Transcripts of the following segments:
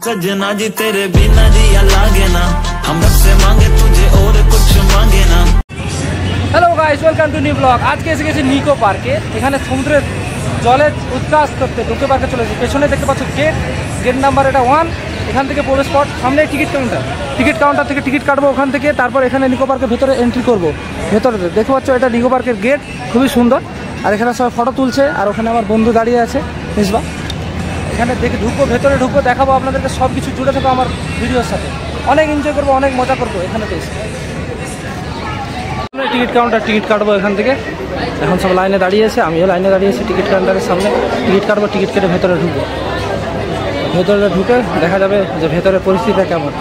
सजना जी तेरे बिना जिया लागे ना, हम रब से मांगे तुझे और कुछ मांगे ना। Hello guys, welcome to new blog. আজকে এসে গেছি নিকো পার্কে। এখানে সমুদ্রের জলে উচ্ছ্বাস করতে নিকো পার্কে চলেছি। পেছনে দেখতে পাচ্ছ গেট নাম্বার এটা 1। এখান থেকে প্রবেশ স্পট, সামনে টিকিট কাউন্টার থেকে টিকিট কাটবো ওখান থেকে। তারপর এখানে নিকো পার্কের ভেতরে এন্ট্রি করবো। ভেতরে দেখতে পাচ্ছ এটা নিকো পার্কের গেট, খুবই সুন্দর। আর এখানে সবাই ফটো তুলছে, আর ওখানে আমার বন্ধু দাঁড়িয়ে আছে মিসবা। এখানে দেখে ভেতরে ঢুকবো, দেখাবো আপনাদেরকে সব কিছু জুড়ে থাকবো আমার ভিডিওর সাথে। অনেক এনজয় করবো, অনেক মজা করবো এখানে এসে। টিকিট কাউন্টার, টিকিট কাটবো এখান থেকে। এখন সব লাইনে দাঁড়িয়েছে, আমিও লাইনে দাঁড়িয়েছি টিকিট কাউন্টারের সামনে। টিকিট কাটবো, টিকিট কেটে ভেতরে ঢুকবো। ভেতরে ঢুকে দেখা যাবে যে ভেতরের পরিস্থিতিটা কেমন।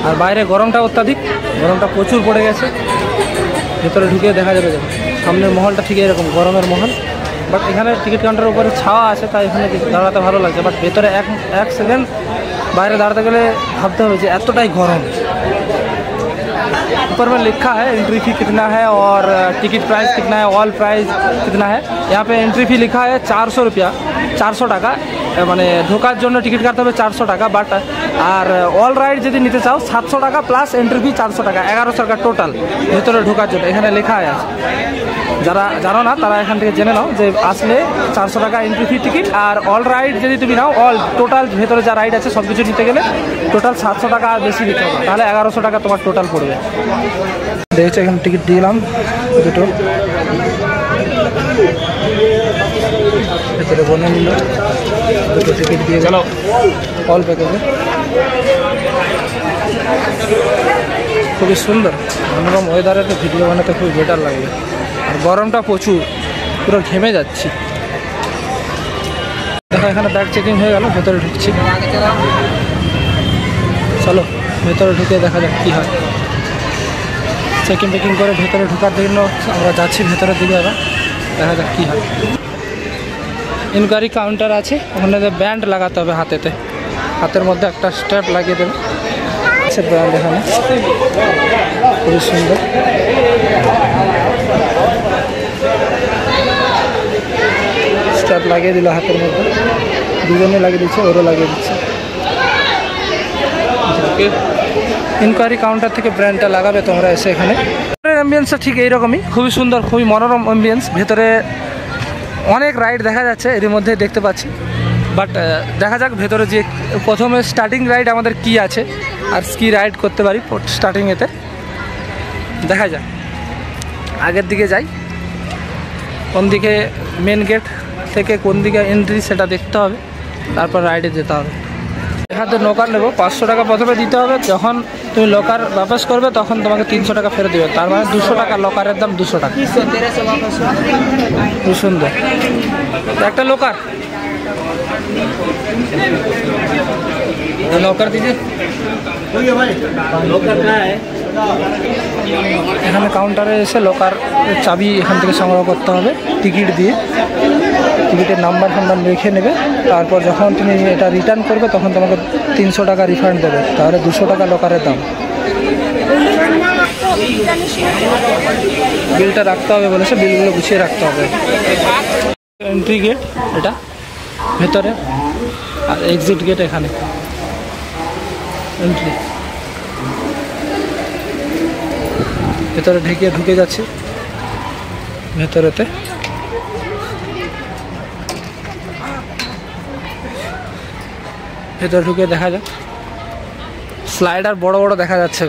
আর বাইরে গরমটা অত্যাধিক, গরমটা প্রচুর পড়ে গেছে। ভেতরে ঢুকে দেখা যাবে যে সামনের মহলটা ঠিক এরকম গরমের মহল। বাট এখানে টিকিট কাউন্টারের উপরে ছাওয়া আছে, তাই এখানে দাঁড়াতে ভালো লাগছে। বাট ভেতরে এক সেকেন্ড বাইরে দাঁড়াতে গেলে ভাবতে হবে যে এতটাই गरम। ऊपर में लिखा है एंट्री फी कितना है और टिकट प्राइस कितना है, ऑल प्राइस कितना है। यहाँ पे एंट्री फी लिखा है 400 रुपया, 400 টাকা। মানে ঢোকার জন্য টিকিট কাটতে হবে 400 টাকা। বাট আর অল রাইড যদি নিতে চাও 700 টাকা প্লাস এন্ট্রি ফি 400 টাকা, 1100 টাকা টোটাল ভেতরে ঢোকার জন্য। এখানে লেখা আছে, যারা জানো না তারা এখান থেকে জেনে নাও যে আসলে 400 টাকা এন্ট্রি ফি টিকিট। আর অল রাইড যদি তুমি নাও, অল টোটাল ভেতরে যা রাইড আছে সব কিছু নিতে গেলে টোটাল 700 টাকা আর বেশি দিতে হবে, তাহলে 1100 টাকা তোমার টোটাল পড়বে। দেখছো এখানে টিকিট দিলাম দুটো, ভেতরে বনে নিল দুটো টিকিট দিয়ে গেল অল প্যাকেজে। খুবই সুন্দর মনোরম ওয়েদারে তো ভিডিও বানাতে খুবই বেটার লাগবে। আর গরমটা প্রচুর, পুরো ঘেমে যাচ্ছি। দেখো এখানে ব্যাগ চেকিং হয়ে গেল, ভেতরে ঢুকছি। চলো ভেতরে ঢুকে দেখা যাক কী হয়। চেকিং পেকিং করে ভেতরে ঢোকার জন্য আমরা যাচ্ছি ভেতরের দিকে। আবার দেখা যাক কী হয়। ইনকোয়ারি কাউন্টার আছে, ওখানে ব্যান্ড লাগাতে হবে হাতেতে, হাতের মধ্যে একটা স্ট্র্যাপ লাগিয়ে দেবে। সে ব্যান্ড এখানে খুবই সুন্দর। স্ট্র্যাপ লাগিয়ে দিল হাতের মধ্যে, দুজনে লাগিয়ে দিচ্ছে, ওরও লাগিয়ে দিচ্ছে। ইনকোয়ারি কাউন্টার থেকে ব্র্যান্ডটা লাগাবে তোমরা এসে এখানে। অ্যাম্বিয়েন্সটা ঠিক এইরকমই, খুবই সুন্দর, খুবই মনোরম অ্যাম্বিয়েন্স। ভেতরে অনেক রাইড দেখা যাচ্ছে, এর মধ্যে দেখতে পাচ্ছি। বাট দেখা যাক ভেতরে যে প্রথমে স্টার্টিং রাইড আমাদের কি আছে, আর কি রাইড করতে পারি স্টার্টিংয়েতে দেখা যাক। আগের দিকে যাই, কোন দিকে মেন গেট থেকে কোন দিকে এন্ট্রি সেটা দেখতে হবে, তারপর রাইডে যেতে হবে। এখানে লোকার নেবো 500 টাকা প্রথমে দিতে হবে। যখন তুমি লোকার বাপাস করবে তখন তোমাকে 300 টাকা ফেরত দেবে, তার মানে 200 টাকা। লোকারের দাম 200 টাকা। খুব সুন্দর একটা লোকার। লোকার দিদি এখানে কাউন্টারে এসে লোকার চাবি এখান থেকে সংগ্রহ করতে হবে টিকিট দিয়ে। টিকিটের নাম্বার লিখে নেবে। তারপর যখন তুমি এটা রিটার্ন করবে তখন তোমাকে 300 টাকা রিফান্ড দেবে, তাহলে 200 টাকা লোকারের দাম। বিলটা রাখতে হবে বলেছে, বিলগুলো গুছিয়ে রাখতে হবে। এন্ট্রি গেট এটা ভেতরে, আর এক্সিট গেট এখানে। এন্ট্রি ভেতরে ঢুকে যাচ্ছে ভেতরেতে। ভেতরে ঢুকে দেখা যাক। স্লাইডার বড় বড় দেখা যাচ্ছে,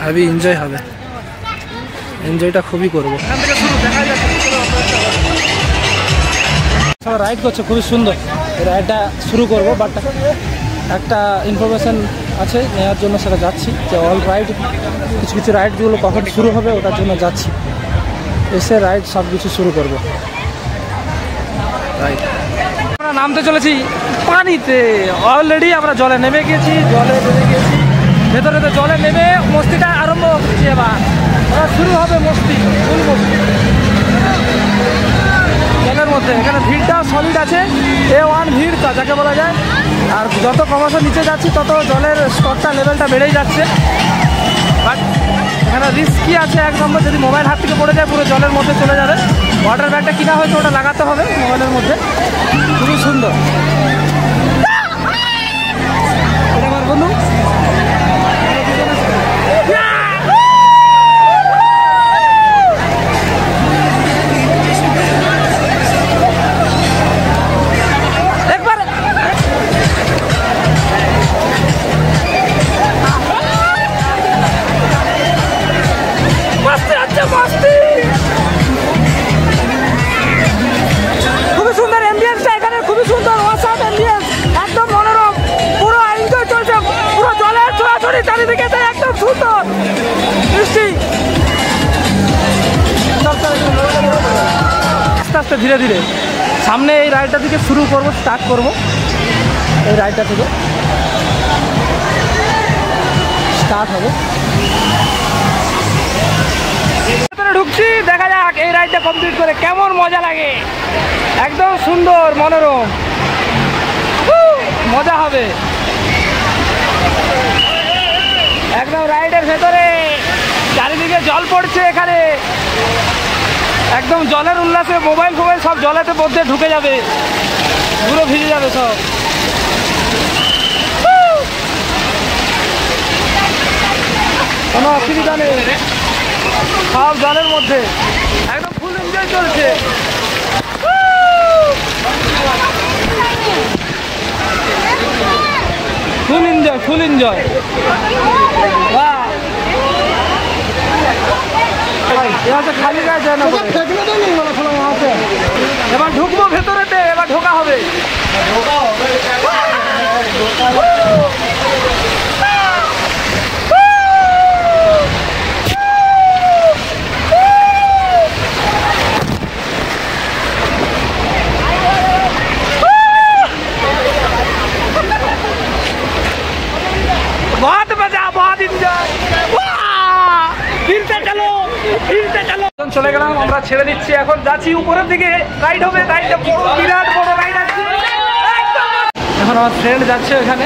হেভি এনজয় হবে। এনজয়টা খুবই করবো। এখান থেকে শুরু দেখা যাচ্ছে সবাই রাইড করছে, খুবই সুন্দর। রাইডটা শুরু করবো, বাট একটা ইনফরমেশান আছে নেওয়ার জন্য সেটা যাচ্ছি, যে অল রাইড কিছু রাইডগুলো কখন শুরু হবে ওটার জন্য যাচ্ছি। এসে রাইড সব কিছু শুরু করবো। রাইড আমরা নামতে চলেছি পানিতে। অলরেডি আমরা জলে নেমে গেছি, ভেতরে তো জলে নেমে মস্তিটা আরম্ভ হচ্ছে। এবার শুরু হবে মস্তি, ফুল মস্তি জলের মধ্যে। এখানে ভিড়টা সলিড আছে, A1 ভিড় যাকে বলা যায়। আর যত ক্রমশ নিচে যাচ্ছি তত জলের স্তরটা লেভেলটা বেড়েই যাচ্ছে। বাট এখানে রিস্কি আছে 1 নম্বর, যদি মোবাইল হাত থেকে পড়ে যায় পুরো জলের মধ্যে চলে যাবে। ওয়াটার ব্যাগটা কিনা হয়েছে ওটা লাগাতে হবে মোবাইলের মধ্যে। খুবই সুন্দর। আস্তে ধীরে ধীরে সামনে এই রাইডটা থেকে শুরু করব, স্টার্ট করব এই রাইডটা থেকে স্টার্ট হবে। ভেতরে ঢুকছি, দেখা যাক এই রাইডটা কমপ্লিট করে কেমন মজা লাগে। একদম সুন্দর মনোরম, মজা হবে একদম। রাইডের ভেতরে চারিদিকে জল পড়ছে, এখানে একদম জলের উল্লাসে মোবাইল ফোবাইল সব জলেতে মধ্যে ঢুকে যাবে, পুরো ভিজে যাবে সব। কোনো অসুবিধা নেই, সব জলের মধ্যে একদম ফুল এনজয় চলছে। Full enjoy, full enjoy. খালি গায়ে যায় না, এবার ঢুকবো ভেতরেতে, এবার ঢোকা হবে। बहुत मजा, बहुत एंजॉय। ফিরতে চলো, ফিরতে চলো। চলে গেলাম আমরা, ছেড়ে দিচ্ছি, এখন যাচ্ছি উপরের দিকে। রাইড হবে, রাইডটা বড়, বিরাট বড় রাইড আছে। এখন আমার ফ্রেন্ড যাচ্ছে ওখানে,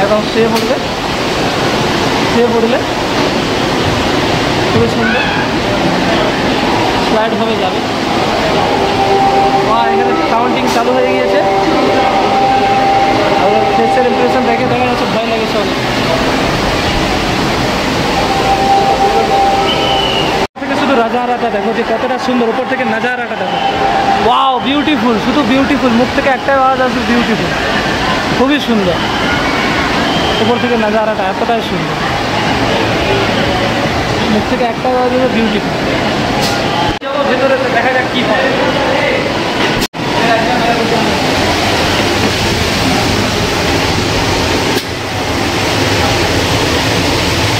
একদম শুয়ে পড়বে, শুয়ে পড়লে খুবই সুন্দর স্লাইড ভাবে যাবে। এখানে কাউন্টিং চালু হয়ে গিয়েছে, আর ফেসের ইমপ্রেশন দেখে দেখা যাচ্ছে ভয় লাগে সব। শুধু নাজারাটা দেখো যে কতটা সুন্দর, উপর থেকে নাজারাটা দেখো। ওয়াও, বিউটিফুল, শুধু বিউটিফুল, মুখ থেকে একটাই আওয়াজ আসবে বিউটিফুল। খুবই সুন্দর, উপর থেকে নাজারাটা এতটাই সুন্দর, মুখ থেকে একটাই আওয়াজ আসবে বিউটিফুল। ভেতরে দেখা যাক কি হয়।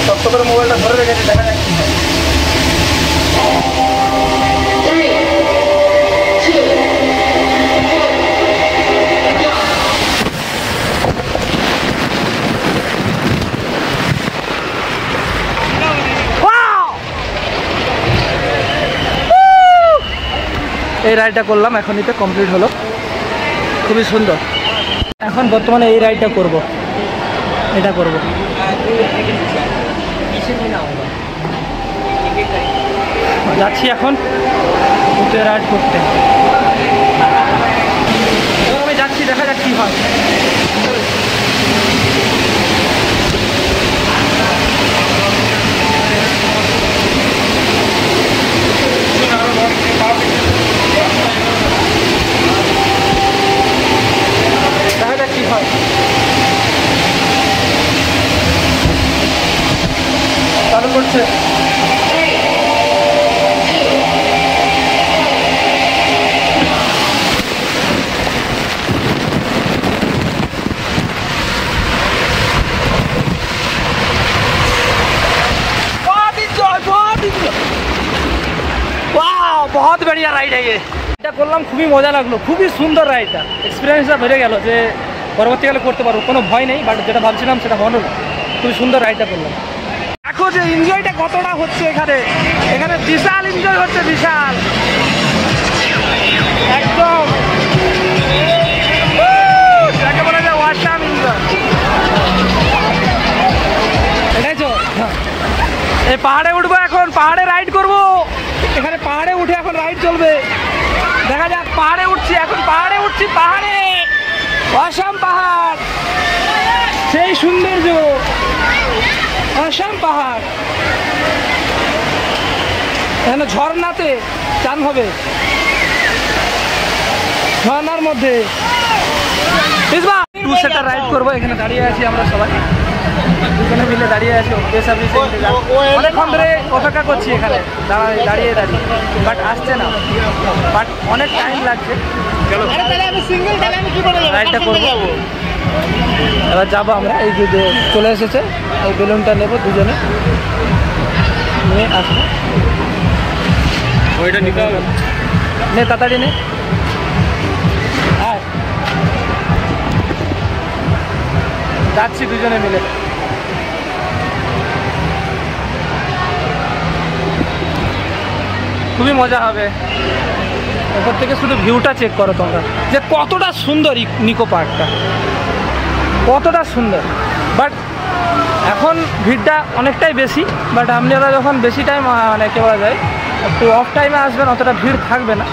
শক্ত করে মোবাইলটা ধরে রেখেছে, দেখা যাক কি হয়। এই রাইডটা করলাম, এখন এটা কমপ্লিট হলো, খুবই সুন্দর। এখন বর্তমানে এই রাইডটা করব, এটা করব। যাচ্ছি এখন উঠে রাইড করতে, আমি যাচ্ছি, দেখা যাক কি হয়। দেখা যাক কি হয়। চালু করছে, बहुत बढ़िया राइड है ये। এটা করলাম, খুবই মজা লাগলো, খুবই সুন্দর রাইডটা। এক্সপিরিয়েন্সটা বেড়ে গেল যে পরবর্তীকালে করতে পারবো, কোনো ভয় নেই। বাট যেটা ভাবছিলাম সেটা হলো, খুবই সুন্দর রাইডটা করলাম। দেখো যে এনজয়টা কতটা হচ্ছে এখানে, এখানে বিশাল এনজয় হচ্ছে, বিশাল একদম। যাকে বলা যায় ওয়াসাম এনজয়, এটাই তো। এই পাহাড়ে উঠবো এখন, পাহাড়ে রাইড করবো। এখানে পাহাড়ে উঠে এখন রাইড চলবে, দেখা যাক। পাহাড়ে উঠছি এখন, পাহাড়ে উঠছি, পাহাড়ে আসাম পাহাড়, সেই সৌন্দর্য, আসাম পাহাড়। এখানে ঝর্ণাতে চান হবে, ঝর্ণার মধ্যে টু সেটার রাইড করবো। এখানে দাঁড়িয়ে আছি আমরা সবাই, দুজনে মিলে দাঁড়িয়ে আছি। অনেকক্ষণ ধরে অপেক্ষা করছি এখানে দাঁড়িয়ে দাঁড়িয়ে, বাট আসছে না, বাট অনেক টাইম লাগছে। রাইডটা করবো, এবার যাবো আমরা। এই যে চলে এসেছে, এই বেলুনটা নেবো, দুজনে নিয়ে আসবো। ওইটা নিতে হবে। নে তাড়াতাড়ি নে। যাচ্ছি দুজনে মিলে। খুবই মজা হবে। ওপর থেকে শুধু ভিউটা চেক করো তোমরা, যে কতটা সুন্দর নিকো পার্কটা, কতটা সুন্দর। বাট এখন ভিড়টা অনেকটাই বেশি, বাট আপনারা যখন বেশি টাইম মানে কে বলা যায় একটু অফ টাইমে আসবেন অতটা ভিড় থাকবে না।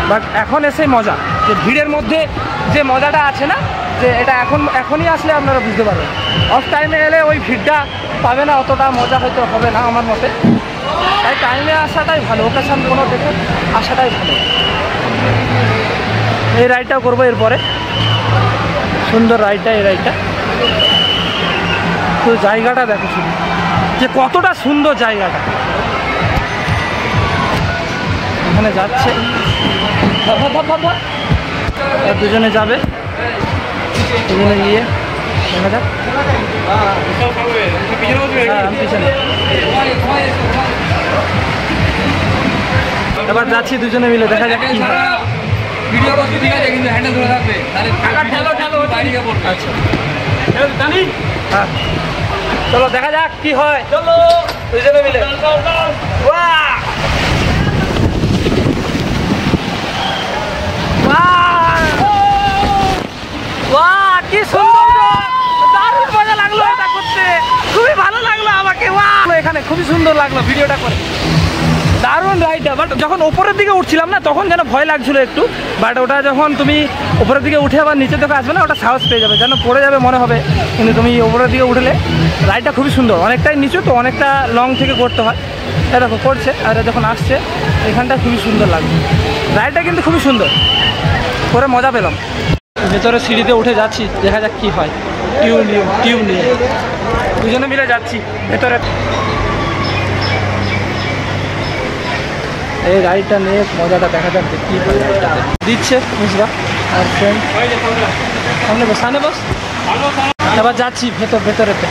বাট এখন এসে মজা, যে ভিড়ের মধ্যে যে মজাটা আছে না, যে এটা এখনই আসলে আপনারা বুঝতে পারবেন। অফ টাইমে এলে ওই ভিড়টা পাবে না, অতটা মজা হয়তো হবে না আমার মতে। তাই টাইমে আসাটাই ভালো, ওকেশন কোনো দেখে আসাটাই ভালো। এই রাইডটাও করবো এরপরে, সুন্দর রাইডটা, এই রাইডটা। তো জায়গাটা দেখো শুধু, যে কতটা সুন্দর জায়গাটা। এখানে যাচ্ছে দুজনে যাবে, দুজনে গিয়ে দেখা যাক। পিছনে এবার যাচ্ছি দুজনে মিলে, দেখা যাক কি হয়। আচ্ছা হ্যাঁ, চলো দেখা যাক কি হয়। চলো দুজনে মিলে। কি সুন্দর, দারুণ মজা লাগলো এটা করতে, খুবই ভালো লাগলো আমাকে। এখানে খুবই সুন্দর লাগলো ভিডিওটা করে, দারুণ রাইডটা। বাট যখন ওপরের দিকে উঠছিলাম না, তখন যেন ভয় লাগছিল একটু। বাট ওটা যখন তুমি ওপরের দিকে উঠে আবার নিচের দিকে আসবে না, ওটা সাহস পেয়ে যাবে, যেন পড়ে যাবে মনে হবে। কিন্তু তুমি ওপরের দিকে উঠলে রাইডটা খুবই সুন্দর। অনেকটাই নিচু তো, অনেকটা লং থেকে করতে হয়। এটা দেখো করছে, আর যখন আসছে এখানটা খুবই সুন্দর লাগবে। রাইডটা কিন্তু খুবই সুন্দর, করে মজা পেলাম। ভেতরে সিঁড়িতে উঠে যাচ্ছি, দেখা যাক কি হয়। টিউব নিয়ে দুজনে মিলে যাচ্ছি ভেতরে। এই রাইডটা নিয়ে মজাটা দেখা যাক কি হয়। রাইডটাতে দিচ্ছে মিসবা আর ফ্রেন্ড, সামনে বস, সামনে বস। এবার যাচ্ছি ভেতরেতে।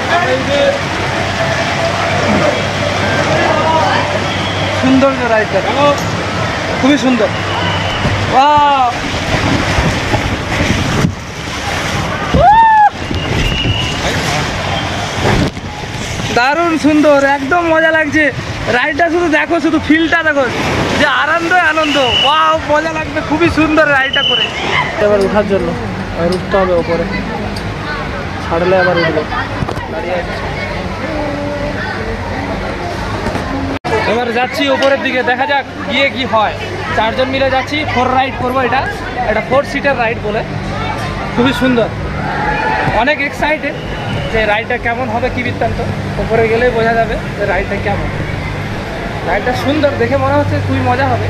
সুন্দর রাইডটা, খুবই সুন্দর। দারুণ সুন্দর, একদম মজা লাগছে রাইডটা। শুধু দেখো, শুধু ফিলটা দেখো, যে আনন্দ। ওয়াও, মজা লাগবে, খুবই সুন্দর রাইডটা করে। এবার ওঠার জন্য উঠতে হবে ওপরে, ছাড়লে আবার উঠবো। এবার যাচ্ছি উপরের দিকে, দেখা যাক গিয়ে কি হয়। চারজন মিলে যাচ্ছি, 4 রাইড করবো। এটা 4 সিটের রাইড বলে, খুবই সুন্দর। অনেক এক্সাইটেড যে রাইডটা কেমন হবে, কি বৃত্তান্ত। ওপরে গেলেই বোঝা যাবে যে রাইডটা কেমন। রাইডটা সুন্দর, দেখে মনে হচ্ছে খুবই মজা হবে।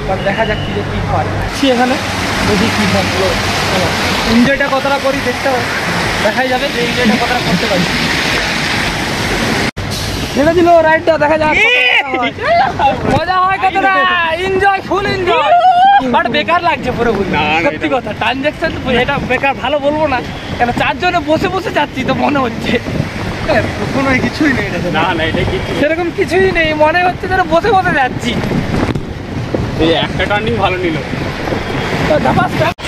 বাট দেখা যাক কি হয়। এখানে দেখি কী হয়, এনজয়টা কতটা করি দেখতে হবে, দেখাই যাবে যে এনজয়টা কতটা করতে পারি। ছেড়ে দিল রাইডটা, দেখা যাক মজা হয় কতটা। Enjoy, full enjoy. বাট বেকার লাগছে পুরোপুরি, সত্যি কথা। ট্রানজ্যাকশন এটা বেকার ভালো বলবো না, কেন 4 জনে বসে বসে যাচ্ছি তো মনে হচ্ছে। কোনো কিছুই নেই, না এটা সেরকম কিছুই নেই, মনে হচ্ছে যেন বসে বসে যাচ্ছি। এই একটা টার্নিং ভালো নিল।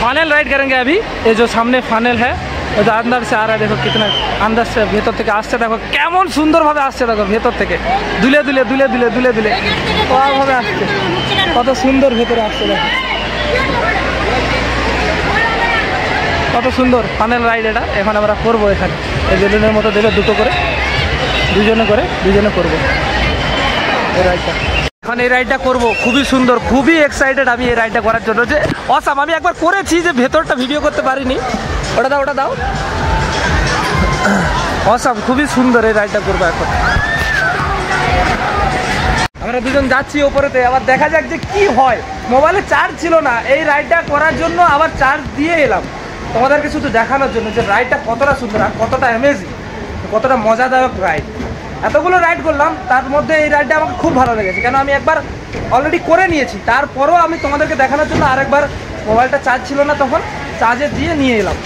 फाइनल राइड करेंगे अभी। ये जो सामने फाइनल है, वो जो अंदर से आ रहा है, देखो कितना अंदर से भेतर থেকে আসছে, দেখো কেমন সুন্দরভাবে আসছে। দেখো ভেতর থেকে দুলে দুলে দুলে দুলে দুলে দুলে ওভাবে আসছে, কত সুন্দর ভেতরে আসছে। দেখো কত সুন্দর ফাইনাল রাইড এটা। এখন আমরা করবো এখানে, এই বেলুনের মতো দেবে দুটো করে, দুজনে করবো এই রাইডটা। এখন এই রাইডটা করবো, খুবই সুন্দর, খুবই এক্সাইটেড আমি এই রাইডটা করার জন্য। যে অসাম, আমি একবার করেছি, যে ভেতরটা ভিডিও করতে পারিনি। ওটা দাও। অসাম, খুবই সুন্দর এই রাইডটা করবো এখন। আমরা দুজন যাচ্ছি ওপরেতে, আবার দেখা যাক যে কি হয়। মোবাইলে চার্জ ছিল না, এই রাইডটা করার জন্য আবার চার্জ দিয়ে এলাম তোমাদেরকে শুধু দেখানোর জন্য, যে রাইডটা কতটা সুন্দর আর কতটা অ্যামেজিং, কতটা মজাদায়ক রাইড। এতগুলো রাইড করলাম, তার মধ্যে এই রাইডটা আমাকে খুব ভালো লেগেছে, কেন আমি একবার অলরেডি করে নিয়েছি। তারপরও আমি তোমাদেরকে দেখানোর জন্য আরেকবার, মোবাইলটা চার্জ ছিল না তখন, চার্জে দিয়ে নিয়ে এলাম,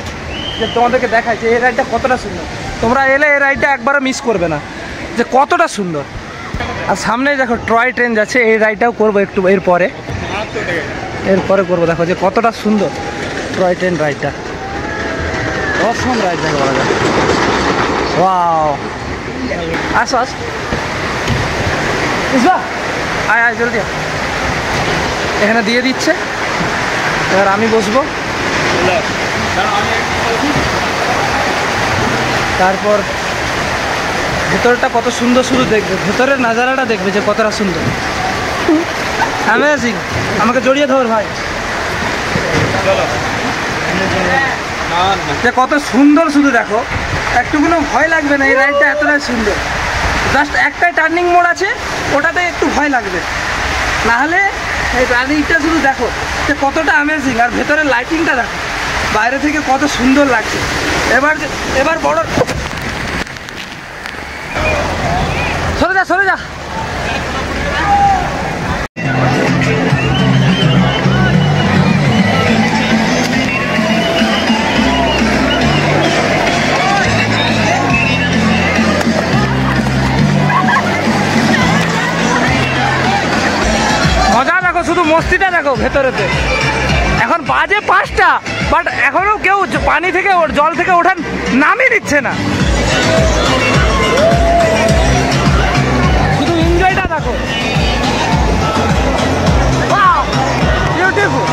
যে তোমাদেরকে দেখাই যে এই রাইডটা কতটা সুন্দর। তোমরা এলে এই রাইডটা একবারও মিস করবে না, যে কতটা সুন্দর। আর সামনে দেখো টয় ট্রেন যাচ্ছে, এই রাইডটাও করবো একটু এরপরে। এরপরে করবো। দেখো যে কতটা সুন্দর টয় ট্রেন রাইডটা, অসম রাইড দেখো বলা যায়। ওয়াও, আসো আস, আয় আয় জলদি। এখানে দিয়ে দিচ্ছে, এবার আমি বসবো। তারপর ভেতরটা কত সুন্দর, শুধু দেখবে ভেতরের নাজারাটা দেখবে যে কতটা সুন্দর, অ্যামেজিং। আমাকে জড়িয়ে ধর ভাই, যে কত সুন্দর, শুধু দেখো, একটুকুনো ভয় লাগবে না। এই রাইডটা এতটাই সুন্দর, জাস্ট একটাই টার্নিং মোড় আছে, ওটাতে একটু ভয় লাগবে, নাহলে এই রাইডটা শুধু দেখো যে কতটা অ্যামেজিং। আর ভেতরের লাইটিংটা দেখো বাইরে থেকে কত সুন্দর লাগছে। এবার বড়, সরে যা সরে যা। মজা দেখো, শুধু মস্তিটা দেখো ভেতরেতে। এখন বাজে 5টা, বাট এখনো কেউ পানি থেকে জল থেকে ওঠার নামই নিচ্ছে না, শুধু এনজয়টা দেখো। বিউটিফুল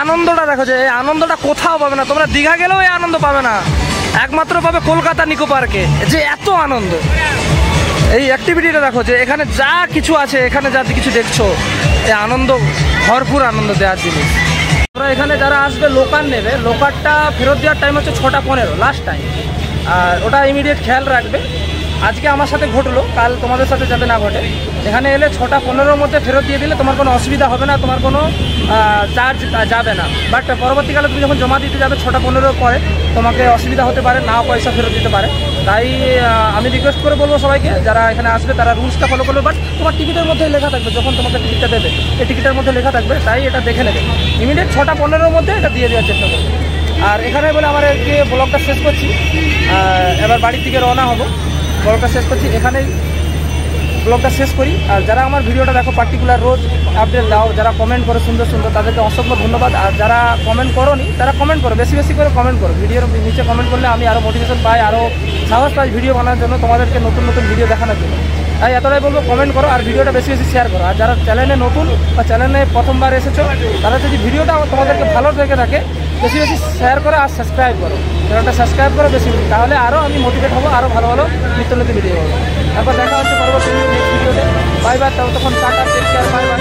আনন্দটা দেখো, যে এই আনন্দটা কোথাও পাবে না তোমরা, দীঘা গেলেও এই আনন্দ পাবে না, একমাত্র পাবে কলকাতা নিকো পার্কে, যে এত আনন্দ। এই অ্যাক্টিভিটিটা দেখো, যে এখানে যা কিছু আছে, এখানে যা কিছু দেখছো, এই আনন্দ, ভরপুর আনন্দ দেওয়ার জিনিস। তোমরা এখানে যারা আসবে লোকাল নেবে, লোকালটা ফেরত দেওয়ার টাইম হচ্ছে 6টা 15 লাস্ট টাইম, আর ওটা ইমিডিয়েট খেয়াল রাখবে। আজকে আমার সাথে ঘটলো, কাল তোমাদের সাথে যাতে না ঘটে। এখানে এলে 6টা 15-র মধ্যে ফেরত দিয়ে দিলে তোমার কোনো অসুবিধা হবে না, তোমার কোনো চার্জ যাবে না। বাট পরবর্তীকালে তুমি যখন জমা দিতে যাবে 6টা 15-র পরে, তোমাকে অসুবিধা হতে পারে, না পয়সা ফেরত দিতে পারে। তাই আমি রিকোয়েস্ট করে বলবো সবাইকে, যারা এখানে আসবে তারা রুলসটা ফলো করবে। বাট তোমার টিকিটের মধ্যে লেখা থাকবে, যখন তোমাকে টিকিটটা দেবে এই টিকিটের মধ্যে লেখা থাকবে, তাই এটা দেখে নেবে। ইমিডিয়েট 6টা 15-র মধ্যে এটা দিয়ে দেওয়ার চেষ্টা করবে। আর এখানে বলে আমার আজকে ব্লগটা শেষ করছি, এবার বাড়ির দিকে রওনা হবো। ব্লগটা শেষ করছি, এখানেই ব্লগটা শেষ করি। আর যারা আমার ভিডিওটা দেখো, পার্টিকুলার রোজ আপডেট দাও, যারা কমেন্ট করো সুন্দর সুন্দর, তাদেরকে অসংখ্য ধন্যবাদ। আর যারা কমেন্ট করো নি, তারা কমেন্ট করো, বেশি বেশি করে কমেন্ট করো। ভিডিওর নিচে কমেন্ট করলে আমি আরও মোটিভেশন পাই, আরও সাহস পাই ভিডিও বানানোর জন্য, তোমাদেরকে নতুন নতুন ভিডিও দেখানোর জন্য। তাই এতটাই বলবো, কমেন্ট করো আর ভিডিওটা বেশি বেশি শেয়ার করো। আর যারা চ্যানেলে নতুন বা চ্যানেলে প্রথমবার এসেছো, তারা যদি ভিডিওটা তোমাদেরকে ভালো লেগে থাকে, বেশি বেশি শেয়ার করো আর সাবস্ক্রাইব করো। চ্যানেলটা সাবস্ক্রাইব করো বেশি বেশি, তাহলে আরও আমি মোটিভেট হবো, আরও ভালো ভালো নিত্য নতুন ভিডিও হবো। তারপর দেখা হচ্ছে পরবর্তী নেক্সট ভিডিওতে। বাই বাই, তখন টাটা, টেক কেয়ার, বাই বাই।